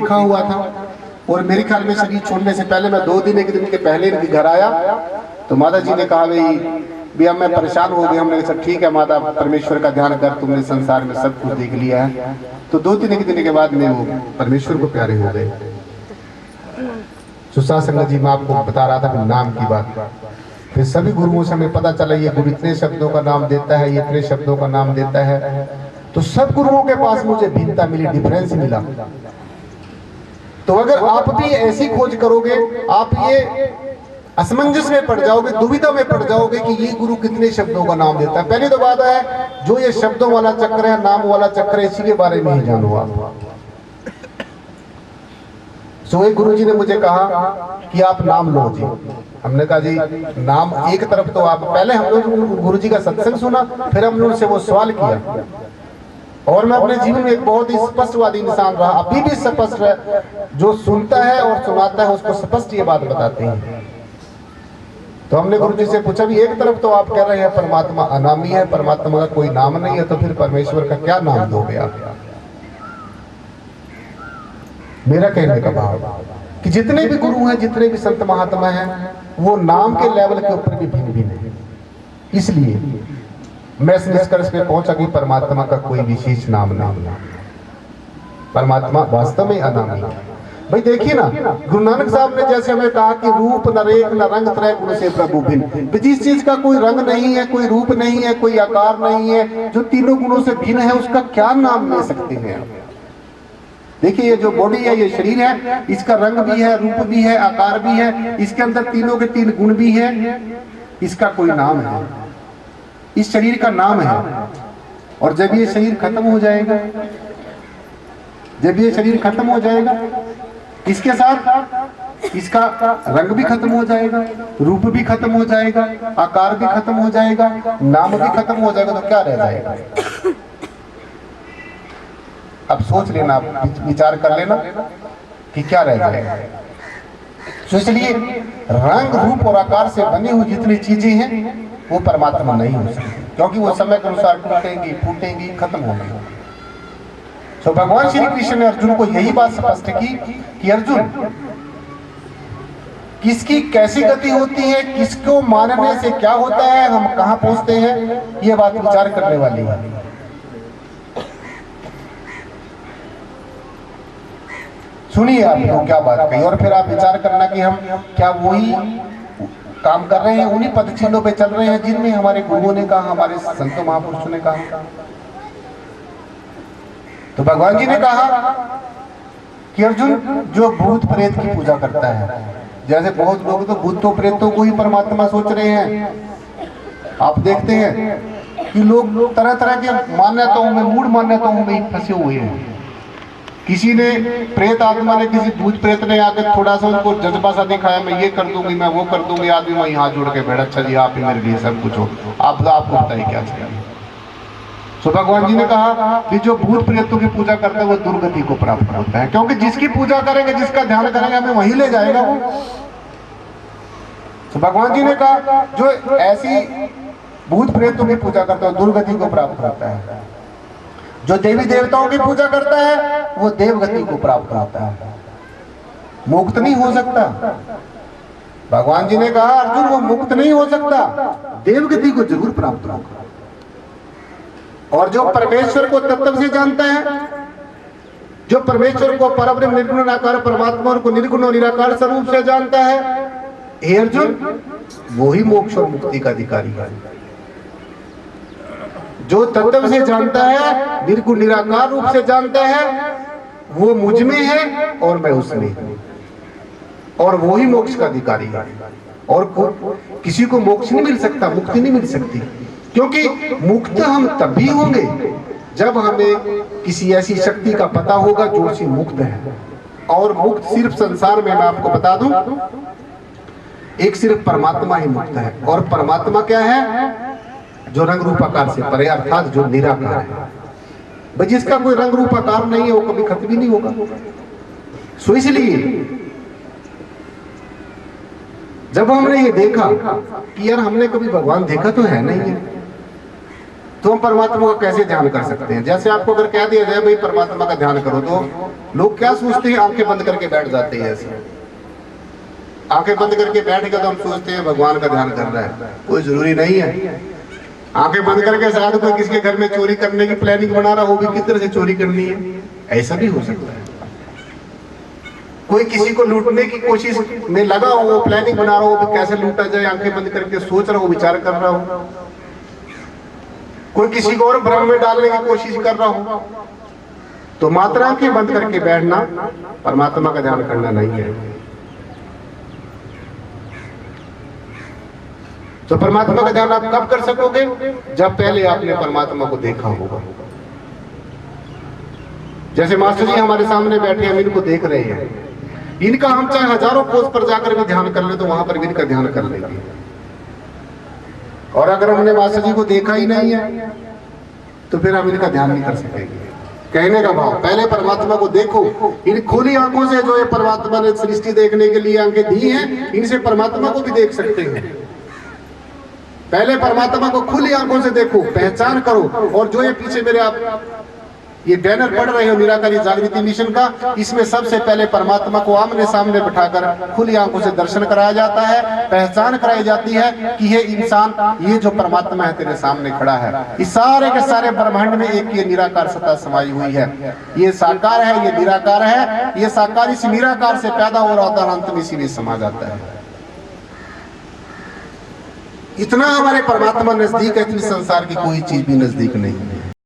लिखा हुआ था। और मेरे ख्याल में शरीर छोड़ने से पहले मैं 2 दिन 1 दिन के पहले इनके घर आया तो माता जी ने कहा भाई अब मैं परेशान हो गया। हमने कहा ठीक है माता, परमेश्वर का ध्यान कर, तुमने संसार में सब कुछ देख लिया है। तो 2 3 दिन के बाद में वो परमेश्वर को प्यारे हो गए। सुसार संगत जी मैं आपको बता रहा था नाम की बात। फिर सभी गुरुओं से हमें पता चला ये गुरु इतने शब्दों का नाम देता है, ये इतने शब्दों का नाम देता है। तो सब गुरुओं के पास मुझे भिन्नता मिली, डिफरेंस मिला। तो अगर आप भी ऐसी खोज करोगे, आप ये असमंजस में पड़ जाओगे, दुविधा में पड़ जाओगे कि ये गुरु कितने शब्दों का नाम देता है। पहली तो बात है जो ये शब्दों वाला चक्र है, नाम वाला चक्र है, इसी के बारे में ही जानो आप। सो एक गुरु जी ने मुझे कहा कि आप नाम लो जी। हमने कहा जी नाम एक तरफ तो आप, पहले हम लोग गुरु जी का सत्संग सुना, फिर हमने उनसे वो सवाल किया। और मैं अपने जीवन में एक बहुत ही स्पष्टवादी इंसान रहा, अभी भी स्पष्ट है। जो सुनता है और सुनाता है उसको स्पष्ट ये बात बताते हैं। तो हमने गुरु जी से पूछा भी एक तरफ तो आप कह रहे हैं परमात्मा अनामी है, परमात्मा का कोई नाम नहीं है, तो फिर परमेश्वर का क्या नाम दोगे आप? मेरा कहने का भाव कि जितने भी गुरु हैं, जितने भी संत महात्मा हैं, वो नाम के लेवल के ऊपर भी भिन्न भिन्न है। इसलिए मैं इस निष्कर्ष पे पहुंचा कि परमात्मा का कोई विशेष नाम नहीं, परमात्मा वास्तव में अनामी है। भाई देखिए ना, गुरु नानक साहब ने जैसे हमें कहा कि रूप न रेख न रंग त्रय गुण से प्रभु भिन्न। जिस चीज का कोई रंग नहीं है, कोई रूप नहीं है, कोई आकार नहीं है, जो तीनों गुणों से भिन्न है, उसका क्या नाम ले सकते हैं? देखिए ये जो बॉडी है, ये शरीर है, इसका रंग भी है, रूप भी है, आकार भी है, इसके अंदर तीनों के 3 गुण भी है, इसका कोई नाम है, इस शरीर का नाम है। और जब ये शरीर खत्म हो जाएगा, जब ये शरीर खत्म हो जाएगा, इसके साथ इसका रंग भी खत्म हो जाएगा, रूप भी खत्म हो जाएगा, आकार भी खत्म हो जाएगा, नाम भी खत्म हो जाएगा, तो क्या रह जाएगा? अब सोच लेना, आप विचार कर लेना कि क्या रह जाएगा। तो इसलिए रंग रूप और आकार से बनी हुई जितनी चीजें हैं वो परमात्मा नहीं हो सकती, क्योंकि वो समय के अनुसार टूटेंगी, फूटेंगी, खत्म होंगी। तो भगवान श्री कृष्ण ने अर्जुन को यही बात स्पष्ट की कि अर्जुन किसकी कैसी गति होती है, किसको मानने से क्या होता है, हम कहां पहुंचते हैं, ये बात विचार करने वाली है। सुनिए आपको क्या बात कही और फिर आप विचार करना कि हम क्या वही काम कर रहे हैं, उन्हीं पद चिन्हों पे चल रहे हैं जिनमें हमारे गुरुओं ने कहा, हमारे संत महापुरुषों ने कहा। तो भगवान जी ने कहा कि अर्जुन जो भूत प्रेत की पूजा करता है, जैसे बहुत लोग तो भूतों प्रेतों को ही परमात्मा सोच रहे हैं। आप देखते हैं कि लोग तरह तरह के मान्यताओं में, मूढ़ मान्यताओं में फंसे हुए हैं। किसी ने प्रेत आत्मा ने, किसी भूत प्रेत ने आकर थोड़ा सा उनको जज्बा सा दिखाया, मैं ये कर दूंगी, मैं वो कर दूंगी, आदमी वहीं हाथ जोड़ के बैठा, अच्छा जी आप ही मेरे लिए सब कुछ हो, आपको बताइए क्या चाहिए। तो भगवान जी ने कहा कि जो भूत प्रेतों की पूजा करते हैं वो दुर्गति को प्राप्त होता है, क्योंकि जिसकी पूजा करेंगे, जिसका ध्यान करेंगे, हमें वहीं ले जाएगा वो। तो भगवान जी ने कहा जो ऐसी भूत प्रेतों की पूजा करता है दुर्गति को प्राप्त होता है, जो देवी देवताओं की पूजा करता है वो देवगति को प्राप्त होता है, मुक्त नहीं हो सकता। भगवान जी ने कहा अर्जुन वो मुक्त नहीं हो सकता, देवगति को जरूर प्राप्त होगा। और जो परमेश्वर को तत्व से जानता है, जो परमेश्वर को परब्रह्म निर्गुण निराकार परमात्मा को निर्गुण और निराकार स्वरूप से जानता है, हे अर्जुन वो ही मोक्ष और मुक्ति का अधिकारी है। जो तत्व से जानता है, निर्गुण निराकार रूप से जानता है, वो मुझ में है और मैं उसमें हूं, और वो ही मोक्ष का अधिकारी है। और किसी को मोक्ष नहीं मिल सकता, मुक्ति नहीं मिल सकती, क्योंकि मुक्त हम तभी होंगे जब हमें किसी ऐसी शक्ति का पता होगा जो उसी मुक्त है। और मुक्त सिर्फ संसार में, मैं आपको बता दूं, एक सिर्फ परमात्मा ही मुक्त है। और परमात्मा क्या है? जो रंग रूप आकार से परे, अर्थात जो निराकार है। भाई जिसका कोई रंग रूप आकार नहीं है वो कभी खत्म भी नहीं होगा। सो इसलिए जब हमने ये देखा कि यार हमने कभी भगवान देखा तो है नहीं है, तो हम परमात्मा का कैसे ध्यान कर सकते हैं? जैसे आपको अगर कह दिया जाए भाई परमात्मा का ध्यान करो, तो लोग क्या सोचते हैं, आंखें बंद करके बैठ जाते हैं। ऐसे आंखें बंद करके बैठ गए तो हम सोचते हैं भगवान का ध्यान कर रहा है। कोई जरूरी नहीं है। आंखें बंद करके शायद कोई किसी के घर में चोरी करने की प्लानिंग बना रहा हो, भी किस तरह से चोरी करनी है, ऐसा भी हो सकता है। कोई किसी को लूटने की कोशिश में लगा हो, वो प्लानिंग बना रहा हो कि कैसे लूटा जाए, आंखें बंद करके सोच रहा हो, विचार कर रहा हो। कोई किसी को और भ्रम में डालने की कोशिश कर रहा हो। तो मात्र आंखें बंद करके बैठना परमात्मा का ध्यान करना नहीं है। तो परमात्मा का ध्यान आप कब कर सकोगे? जब पहले आपने परमात्मा को देखा होगा। जैसे मास्टर जी हमारे सामने बैठे हैं, हम इनको देख रहे हैं। इनका हम चाहे हजारों कोस पर जाकर भी ध्यान कर ले तो वहां पर भी इनका ध्यान कर लेंगे। और अगर हमने मास्टर जी को देखा ही नहीं है तो फिर हम इनका ध्यान नहीं कर सकेंगे। कहने का भाव, पहले परमात्मा को देखो। इन खुली आंखों से जो ये परमात्मा ने सृष्टि देखने के लिए आंखें दी हैं, इनसे परमात्मा को भी देख सकते हैं। पहले परमात्मा को खुली आंखों से देखो, पहचान करो। और जो ये पीछे मेरे आप ये बैनर पढ़ रहे हो निराकारी जागृति मिशन का, इसमें सबसे पहले परमात्मा को आमने सामने बिठाकर खुली आंखों से दर्शन कराया जाता है, पहचान कराई जाती है कि ये इंसान, ये जो परमात्मा है तेरे सामने खड़ा है। इस सारे के सारे ब्रह्मांड में एक ये निराकार सत्ता समाई हुई है। ये साकार है, ये निराकार है। ये साकार इस निराकार से पैदा हो रहा होता है, अंत में इसी में समा जाता है। इतना हमारे परमात्मा नजदीक है, इतनी संसार की कोई चीज भी नजदीक नहीं है।